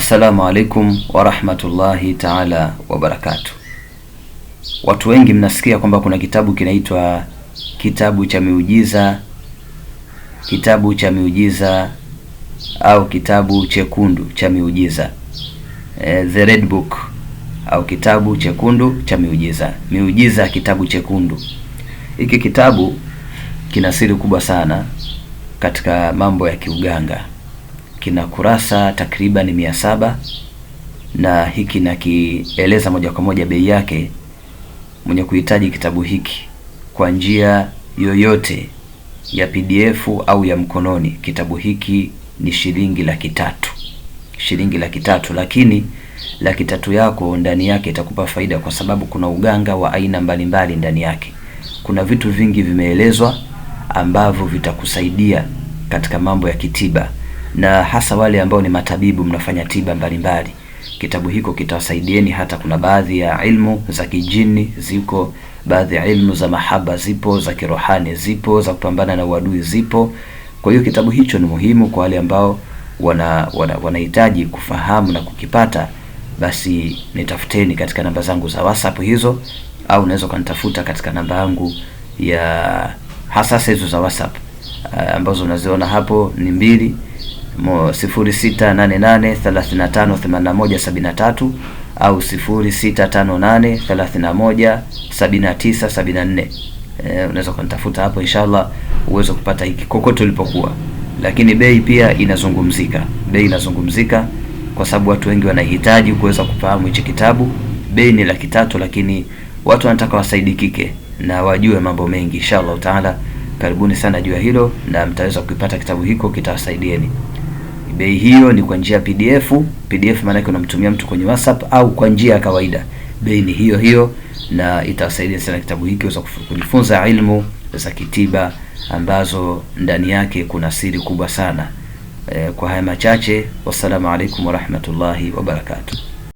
Assalamu alaikum wa rahmatullahi ta'ala wa barakatuh. Watu wengi mnasikia kwamba kuna kitabu kinaitwa kitabu cha miujiza, au kitabu chekundu cha miujiza, the red book, au kitabu chekundu cha miujiza, kitabu chekundu. Hiki kitabu kina siri kubwa sana katika mambo ya kiuganga. Kina kurasa takriban 700 na hiki nakieleza moja kwa moja bei yake. Mwenye kuhitaji kitabu hiki kwa njia yoyote ya PDF au ya mkononi, kitabu hiki ni shilingi 300,000, lakini 300,000 yako ndani yake itakupa faida, kwa sababu kuna uganga wa aina mbalimbali ndani yake. Kuna vitu vingi vimeelezwa ambavyo vitakusaidia katika mambo ya kitiba, na hasa wale ambao ni matabibu mnafanya tiba mbalimbali. Kitabu hiko kitawasaidieni. Hata kuna baadhi ya ilmu za kijini ziko, baadhi ya ilmu za mahaba zipo, za kirohani zipo, za kupambana na uadui zipo. Kwa hiyo kitabu hicho ni muhimu kwa wale ambao wanahitaji kufahamu na kukipata. Basi nitafuteni katika namba zangu za WhatsApp hizo, au unaweza kunitafuta katika namba yangu ya hasa hizo za WhatsApp ambazo unaziona hapo ni 0688358173 au 0658317974. Unaweza kunitafuta hapo, inshallah uweze kupata hiki kokote ulipokuwa. Lakini bei pia inazungumzika, kwa sababu watu wengi wanahitaji kuweza kufahamu hichi kitabu. Bei ni 300,000, lakini watu wanataka wasaidikike na wajue mambo mengi. Inshallah taala, karibuni sana juu ya hilo, na mtaweza kupata kitabu hiko, kitawasaidieni. Bei hiyo ni kwa njia PDF. Maana yake unamtumia mtu kwenye WhatsApp au kwa njia ya kawaida. Bei ni hiyo, na itawasaidia sana kitabu hiki uweze kujifunza ilmu za kitiba ambazo ndani yake kuna siri kubwa sana. Kwa haya machache, wassalamu alaikum wa rahmatullahi wa barakatuh.